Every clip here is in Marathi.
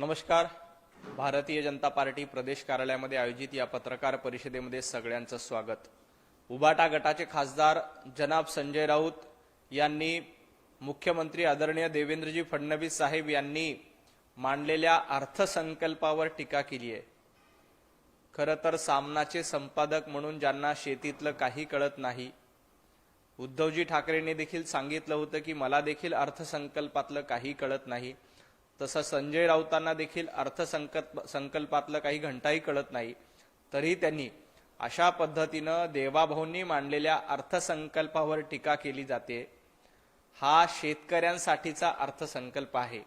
नमस्कार. भारतीय जनता पार्टी प्रदेश कार्यालयामध्ये आयोजित या पत्रकार परिषदेमध्ये सगळ्यांचं स्वागत. उबाटा गटाचे खासदार जनाब संजय राऊत यांनी मुख्यमंत्री आदरणीय देवेंद्रजी फडणवीस साहेब यांनी मांडलेल्या अर्थसंकल्पावर टीका केली आहे. खरं तर सामनाचे संपादक म्हणून ज्यांना शेतीतलं काही कळत नाही, उद्धवजी ठाकरेंनी देखील सांगितलं होतं की मला देखील अर्थसंकल्पातलं काही कळत नाही, तसं संजय राऊतांना देखील अर्थसंकल्पातलं काही घंटाही कळत नाही, तरी त्यांनी अशा पद्धतीनं देवाभाऊंनी मांडलेल्या अर्थसंकल्पावर टीका केली जाते. हा शेतकऱ्यांसाठीचा अर्थसंकल्प आहे.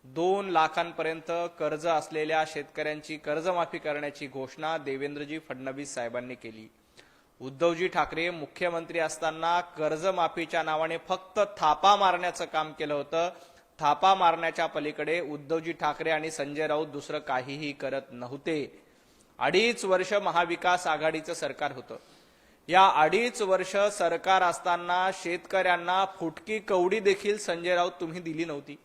2 लाखांपर्यंत कर्ज असलेल्या शेतकऱ्यांची कर्जमाफी करण्याची घोषणा देवेंद्रजी फडणवीस साहेबांनी केली. उद्धवजी ठाकरे मुख्यमंत्री असताना कर्जमाफीच्या नावाने फक्त थापा मारण्याचं काम केलं होतं. थापा मारण्याच्या पलीकडे उद्धवजी ठाकरे आणि संजय राऊत दुसरं काहीही करत नव्हते. 2.5 वर्ष महाविकास आघाडीचं सरकार होतं. या 2.5 वर्ष सरकार असताना शेतकऱ्यांना फुटकी कवडी देखील संजय राऊत तुम्ही दिली नव्हती.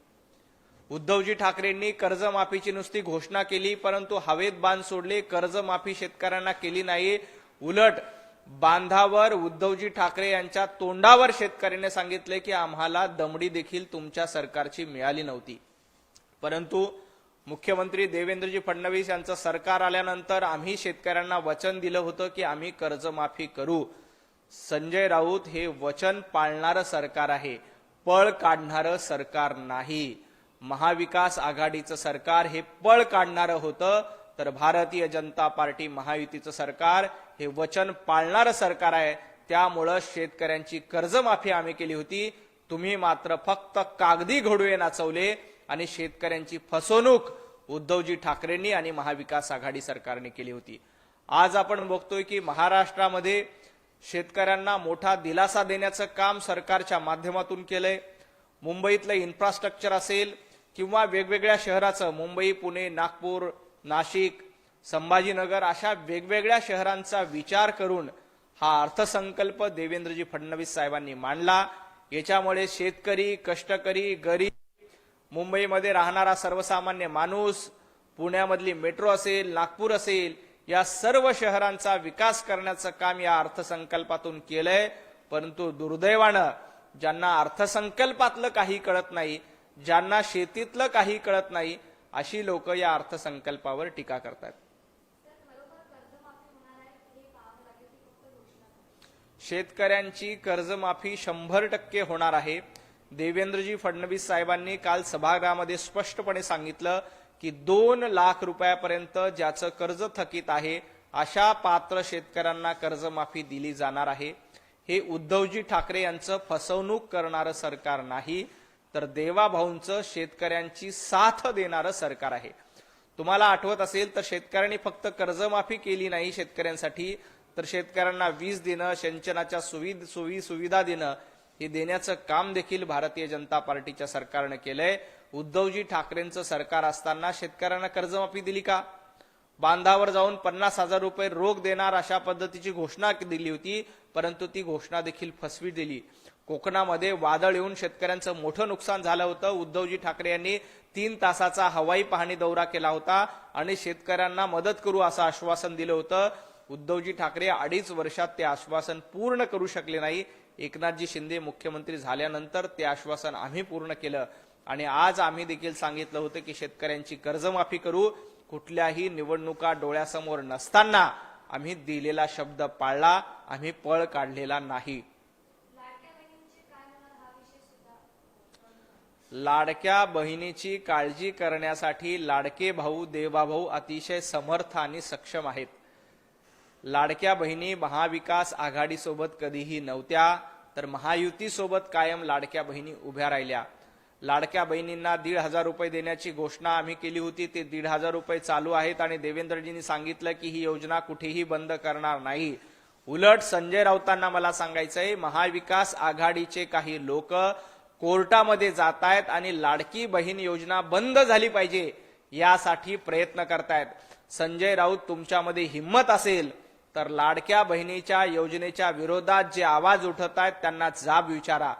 उद्धवजी ठाकरेंनी कर्जमाफीची नुसती घोषणा केली, परंतु हवेत बांध सोडले. कर्जमाफी शेतकऱ्यांना केली नाही. उलट बांधावर उद्धवजी ठाकरे यांच्या तोंडावर शेतकऱ्यांनी सांगितले की आम्हाला दमडी देखील तुमच्या सरकारची मिळाली नव्हती. परंतु मुख्यमंत्री देवेंद्रजी फडणवीस यांचं सरकार आल्यानंतर आम्ही शेतकऱ्यांना वचन दिलं होतं की आम्ही कर्जमाफी करू. संजय राऊत हे वचन पाळणारं सरकार आहे, पळ काढणारं सरकार नाही. महाविकास आघाडीचं सरकार हे पळ काढणारं होतं, तर भारतीय जनता पार्टी महायुतीचं सरकार हे वचन पाळणारं सरकार आहे. त्यामुळं शेतकऱ्यांची कर्जमाफी आम्ही केली होती. तुम्ही मात्र फक्त कागदी घोडवे नाचवले आणि शेतकऱ्यांची फसवणूक उद्धवजी ठाकरेंनी आणि महाविकास आघाडी सरकारने केली होती. आज आपण बघतोय की महाराष्ट्रामध्ये शेतकऱ्यांना मोठा दिलासा देण्याचं काम सरकारच्या माध्यमातून केलंय. मुंबईतलं इन्फ्रास्ट्रक्चर असेल किंवा वेगवेगळ्या शहराचं, मुंबई, पुणे, नागपूर, नाशिक, संभाजीनगर अशा वेगवेगळ्या शहरांचा विचार करून हा अर्थसंकल्प देवेंद्रजी फडणवीस साहेबांनी मांडला. याच्यामुळे शेतकरी, कष्टकरी, गरीब, मुंबईमध्ये राहणारा सर्वसामान्य माणूस, पुण्यामधली मेट्रो असेल, नागपूर असेल, या सर्व शहरांचा विकास करण्याचं काम या अर्थसंकल्पातून केलंय. परंतु दुर्दैवानं ज्यांना अर्थसंकल्पातलं काही कळत नाही, ज्यांना शेतीतलं काही कळत नाही, अशी लोक या अर्थसंकल्पावर टीका करतात. शेतकऱ्यांची कर्जमाफी 100% होणार आहे. देवेंद्रजी फडणवीस साहेबांनी काल सभागृहामध्ये स्पष्टपणे सांगितलं की 2 लाख रुपयापर्यंत ज्याचं कर्ज थकीत आहे अशा पात्र शेतकऱ्यांना कर्जमाफी दिली जाणार आहे. हे उद्धवजी ठाकरे यांचं फसवणूक करणारं सरकार नाही, तर देवाभाऊंचं शेतकऱ्यांची साथ देणारं सरकार आहे. तुम्हाला आठवत असेल तर शेतकऱ्यांनी फक्त कर्जमाफी केली नाही शेतकऱ्यांसाठी, तर शेतकऱ्यांना वीज देणं, सिंचनाच्या सुविधा देणं हे देण्याचं काम देखील भारतीय जनता पार्टीच्या सरकारने केलंय. उद्धवजी ठाकरेंचं सरकार असताना शेतकऱ्यांना कर्जमाफी दिली का? बांधावर जाऊन 50,000 रुपये रोख देणार अशा पद्धतीची घोषणा दिली होती, परंतु ती घोषणा देखील फसवी दिली. कोकणामध्ये वादळ येऊन शेतकऱ्यांचं मोठं नुकसान झालं होतं. उद्धवजी ठाकरे यांनी 3 तासाचा हवाई पाहणी दौरा केला होता आणि शेतकऱ्यांना मदत करू असं आश्वासन दिलं होतं. उद्धवजी ठाकरे 2.5 वर्षात ते आश्वासन पूर्ण करू शकले नाही. एकनाथजी शिंदे मुख्यमंत्री झाल्यानंतर ते आश्वासन आम्ही पूर्ण केलं आणि आज आम्ही देखील सांगितलं होतं की शेतकऱ्यांची कर्जमाफी करू. कुठल्याही निवडणुका डोळ्यासमोर नसताना आम्ही दिलेला शब्द पाळला, आम्ही पळ काढलेला नाही. लाडक्या बहिणीची काळजी करण्यासाठी लाडके भाऊ, देवाभाऊ अतिशय समर्थ आणि सक्षम आहेत. लाडक्या बहिणी महाविकास आघाडीसोबत कधीही नव्हत्या, तर महायुतीसोबत कायम लाडक्या बहिणी उभ्या राहिल्या. लाडक्या बहिणींना 1,500 रुपये देण्याची घोषणा आम्ही केली होती. ते 1,500 रुपये चालू आहेत आणि देवेंद्रजींनी सांगितलं की ही योजना कुठेही बंद करणार नाही. उलट संजय राऊतांना मला सांगायचंय, महाविकास आघाडीचे काही लोक कोर्टामध्ये जात आहेत आणि लाडकी बहीण योजना बंद झाली पाहिजे यासाठी प्रयत्न करतायत. संजय राऊत, तुमच्यामध्ये हिम्मत असेल तर लाडक्या बहिणीच्या योजनेच्या विरोधात जे आवाज उठत आहेत त्यांना जाब विचारा.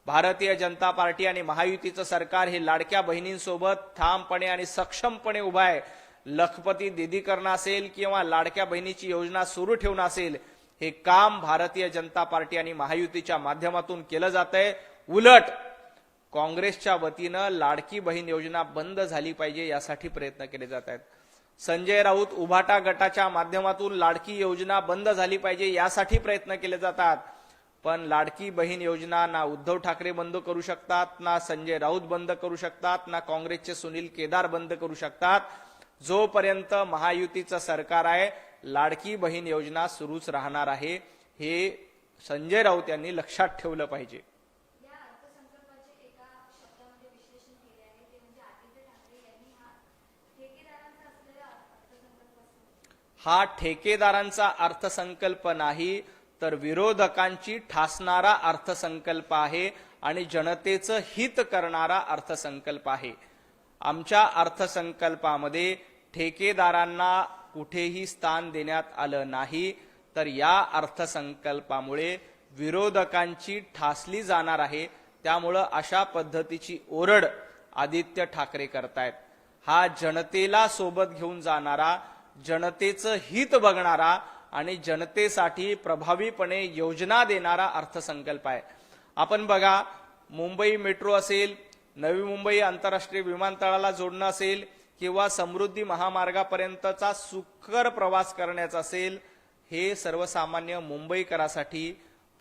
भारतीय जनता पार्टी आणि महायुतीचं सरकार हे लाडक्या बहिणींसोबत ठामपणे आणि सक्षमपणे उभं आहे. लखपती दीदी करणं असेल किंवा लाडक्या बहिणीची योजना सुरू ठेवणं असेल, हे काम भारतीय जनता पार्टी आणि महायुतीच्या माध्यमातून केलं जातंय. उलट काँग्रेसच्या वतीनं लाडकी बहीण योजना बंद झाली पाहिजे यासाठी प्रयत्न केले जात आहेत. संजय राऊत उभाटा गटाच्या माध्यमातून लाडकी योजना बंद झाली पाहिजे यासाठी प्रयत्न केले जातात. पण लाडकी बहीण योजना ना उद्धव ठाकरे बंद करू शकतात, ना संजय राऊत बंद करू शकतात, ना काँग्रेसचे सुनील केदार बंद करू शकतात. जोपर्यंत महायुतीचं सरकार आहे, लाडकी बहीण योजना सुरूच राहणार आहे. हे संजय राऊत यांनी लक्षात ठेवलं पाहिजे. हा ठेकेदारांचा अर्थसंकल्प नाही, तर विरोधकांची ठासणारा अर्थसंकल्प आहे आणि जनतेचं हित करणारा अर्थसंकल्प आहे. आमच्या अर्थसंकल्पामध्ये ठेकेदारांना कुठेही स्थान देण्यात आलं नाही, तर या अर्थसंकल्पामुळे विरोधकांची ठासली जाणार आहे. त्यामुळं अशा पद्धतीची ओरड आदित्य ठाकरे करतायत. हा जनतेला सोबत घेऊन जाणारा, जनतेचं हित बघणारा आणि जनतेसाठी प्रभावीपणे योजना देणारा अर्थसंकल्प आहे. आपण बघा, मुंबई मेट्रो असेल, नवी मुंबई आंतरराष्ट्रीय विमानतळाला जोडणं असेल किंवा समृद्धी महामार्गापर्यंतचा सुखकर प्रवास करण्याचा असेल, हे सर्वसामान्य मुंबईकरासाठी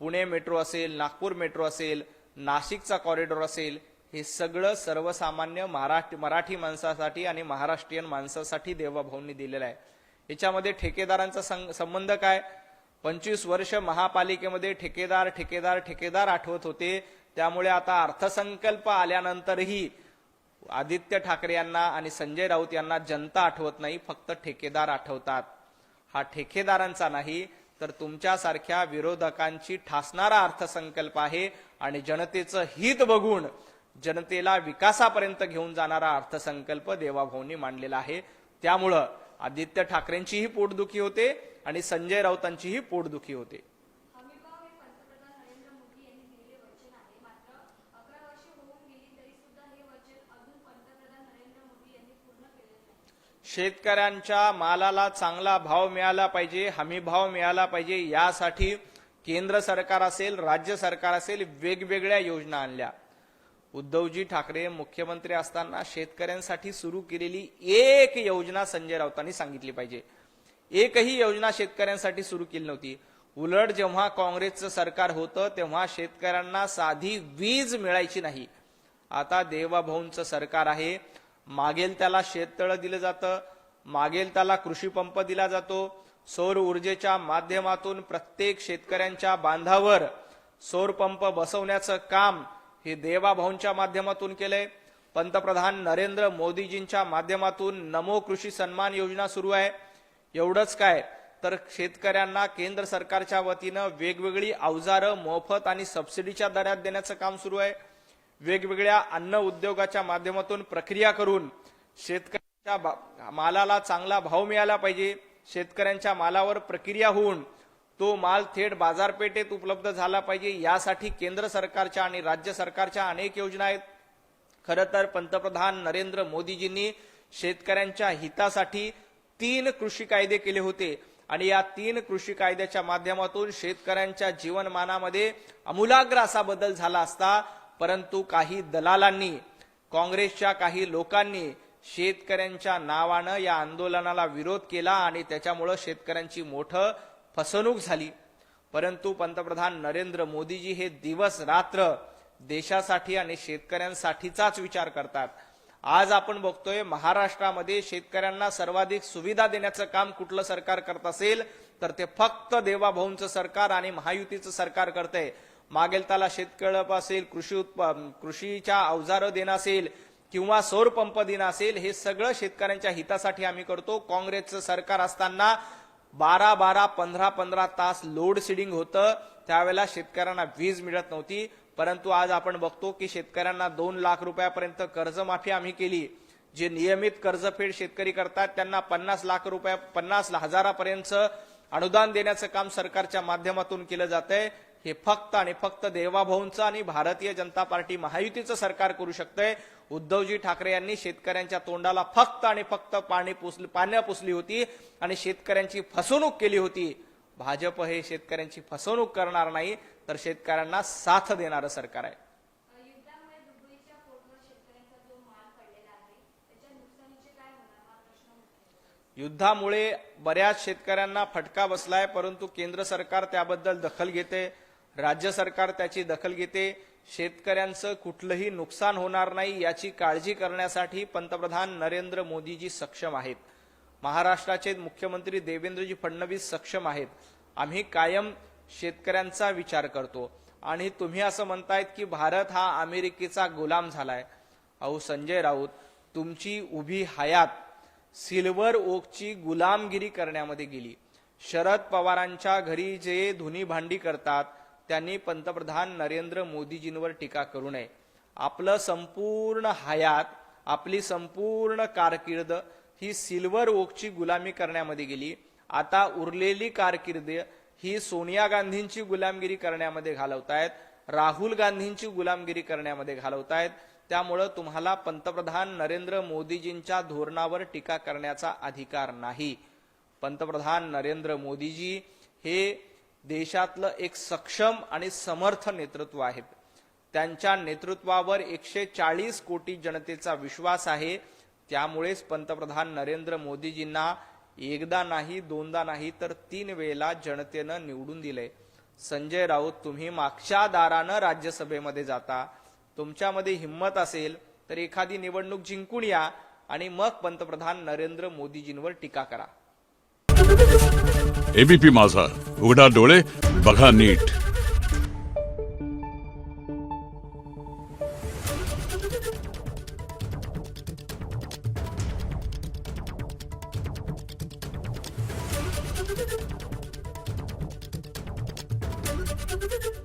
पुणे मेट्रो असेल, नागपूर मेट्रो असेल, नाशिकचा कॉरिडॉर असेल, हे सगळं सर्वसामान्य मराठी माणसासाठी आणि महाराष्ट्रीयन माणसासाठी देवाभाऊंनी दिलेलं आहे. याच्यामध्ये ठेकेदारांचा संबंध काय? 25 वर्ष महापालिकेमध्ये ठेकेदार ठेकेदार ठेकेदार आठवत होते. त्यामुळे आता अर्थसंकल्प आल्यानंतरही आदित्य ठाकरे यांना आणि संजय राऊत यांना जनता आठवत नाही, फक्त ठेकेदार आठवतात. हा ठेकेदारांचा नाही, तर तुमच्यासारख्या विरोधकांची ठासणारा अर्थसंकल्प आहे आणि जनतेचं हित बघून जनतेला विकासापर्यंत घेऊन जाणारा अर्थसंकल्प देवाभाऊंनी मांडलेला आहे. त्यामुळं आदित्य ठाकरेंचीही पोटदुखी होते आणि संजय राऊतांचीही पोटदुखी होते. शेतकऱ्यांच्या मालाला चांगला भाव मिळाला पाहिजे, हमी भाव मिळाला पाहिजे, यासाठी केंद्र सरकार असेल, राज्य सरकार असेल, वेगवेगळ्या योजना आणल्या. उद्धवजी ठाकरे मुख्यमंत्री असताना शेतकऱ्यांसाठी सुरू केलेली एक योजना संजय राऊतांनी सांगितली पाहिजे. एकही योजना शेतकऱ्यांसाठी सुरू केली नव्हती. उलट जेव्हा काँग्रेसचं सरकार होतं तेव्हा शेतकऱ्यांना साधी वीज मिळायची नाही. आता देवाभाऊंचं सरकार आहे, मागेल त्याला शेततळं दिलं जातं, मागेल त्याला कृषी पंप दिला जातो. सौर ऊर्जेच्या माध्यमातून प्रत्येक शेतकऱ्यांच्या बांधावर सौर पंप बसवण्याचं काम हे देवाभाऊंच्या माध्यमातून केलंय. पंतप्रधान नरेंद्र मोदीजींच्या माध्यमातून नमो कृषी सन्मान योजना सुरू आहे. एवढंच काय, तर शेतकऱ्यांना केंद्र सरकारच्या वतीनं वेगवेगळी अवजारं मोफत आणि सबसिडीच्या दरात देण्याचं काम सुरू आहे. वेगवेगळ्या अन्न उद्योगाच्या माध्यमातून प्रक्रिया करून शेतकऱ्यांच्या मालाला चांगला भाव मिळाला पाहिजे. शेतकऱ्यांच्या मालावर प्रक्रिया होऊन तो माल थेट बाजारपेठेत उपलब्ध झाला पाहिजे, यासाठी केंद्र सरकारच्या आणि राज्य सरकारच्या अनेक योजना आहेत. खरं तर पंतप्रधान नरेंद्र मोदीजींनी शेतकऱ्यांच्या हितासाठी 3 कृषी कायदे केले होते आणि या 3 कृषी कायद्याच्या माध्यमातून शेतकऱ्यांच्या जीवनमानामध्ये आमूलाग्र असा बदल झाला असता. परंतु काही दलालांनी, काँग्रेसच्या काही लोकांनी शेतकऱ्यांच्या नावानं या आंदोलनाला विरोध केला आणि त्याच्यामुळे शेतकऱ्यांची मोठं फसवणूक झाली. परंतु पंतप्रधान नरेंद्र मोदीजी हे दिवस रात्र देशासाठी आणि शेतकऱ्यांसाठीचाच विचार करतात. आज आपण बघतोय महाराष्ट्रामध्ये शेतकऱ्यांना सर्वाधिक सुविधा देण्याचं काम कुठलं सरकार करत असेल तर ते फक्त देवाभाऊंचं सरकार आणि महायुतीचं सरकार करतंय. मागेल त्याला शेतकळप असेल, कृषीच्या अवजारं देणं असेल किंवा सौर पंप देणं असेल, हे सगळं शेतकऱ्यांच्या हितासाठी आम्ही करतो. काँग्रेसचं सरकार असताना 12-12, 15-15 तास लोड शेडिंग होतं, त्यावेळेला शेतकऱ्यांना वीज मिळत नव्हती. परंतु आज आपण बघतो की शेतकऱ्यांना 2 लाख रुपयापर्यंत कर्जमाफी आम्ही केली. जे नियमित कर्जफेड शेतकरी करतात त्यांना 50 हजारापर्यंत अनुदान देण्याचं काम सरकारच्या माध्यमातून केलं जातंय. हे फक्त आणि फक्त देवाभाऊंचं आणि भारतीय जनता पार्टी महायुतीचं सरकार करू शकतंय. उद्धवजी ठाकरे यांनी शेतकऱ्यांच्या तोंडाला फक्त आणि फक्त पाण्या पुसली होती आणि शेतकऱ्यांची फसवणूक केली होती. भाजप हे शेतकऱ्यांची फसवणूक करणार नाही, तर शेतकऱ्यांना साथ देणारं सरकार आहे. युद्धामुळे दुबईच्या पोर्टवर शेतकऱ्यांचा जो माल पडलेला आहे त्याच्या नुकसानीचे काय होणार हा प्रश्न होतो. युद्धामुळे बऱ्याच शेतकऱ्यांना फटका बसलाय, परंतु केंद्र सरकार त्याबद्दल दखल घेते, राज्य सरकार त्याची दखल घेते. शेतकऱ्यांचं कुठलंही नुकसान होणार नाही याची काळजी करण्यासाठी पंतप्रधान नरेंद्र मोदीजी सक्षम आहेत. महाराष्ट्राचे मुख्यमंत्री देवेंद्रजी फडणवीस सक्षम आहेत. आम्ही कायम शेतकऱ्यांचा विचार करतो. आणि तुम्ही असं म्हणतायत की भारत हा अमेरिकेचा गुलाम झालाय. अहो संजय राऊत, तुमची उभी हयात सिल्वर ओकची गुलामगिरी करण्यामध्ये गेली. शरद पवारांच्या घरी जे धुनी भांडी करतात त्यांनी पंतप्रधान नरेंद्र मोदीजींवर टीका करू नये. आपलं संपूर्ण हयात, आपली संपूर्ण कारकीर्द ही सिल्वर ओकची गुलामी करण्यामध्ये गेली. आता उरलेली कारकीर्द ही सोनिया गांधींची गुलामगिरी करण्यामध्ये घालवतायत, राहुल गांधींची गुलामगिरी करण्यामध्ये घालवतायत. त्यामुळं तुम्हाला पंतप्रधान नरेंद्र मोदीजींच्या धोरणावर टीका करण्याचा अधिकार नाही. पंतप्रधान नरेंद्र मोदीजी हे देशातलं एक सक्षम आणि समर्थ नेतृत्व आहेत. त्यांच्या नेतृत्वावर 140 कोटी जनतेचा विश्वास आहे. त्यामुळेच पंतप्रधान नरेंद्र मोदीजींना एकदा नाही, दोनदा नाही, तर 3 वेळेला जनतेनं निवडून दिले. संजय राऊत, तुम्ही मागच्या दारानं राज्यसभेमध्ये जाता. तुमच्यामध्ये हिम्मत असेल तर एखादी निवडणूक जिंकून या आणि मग पंतप्रधान नरेंद्र मोदीजींवर टीका करा. एबीपी माझा, उघडा डोळे बघा नीट. Thank you.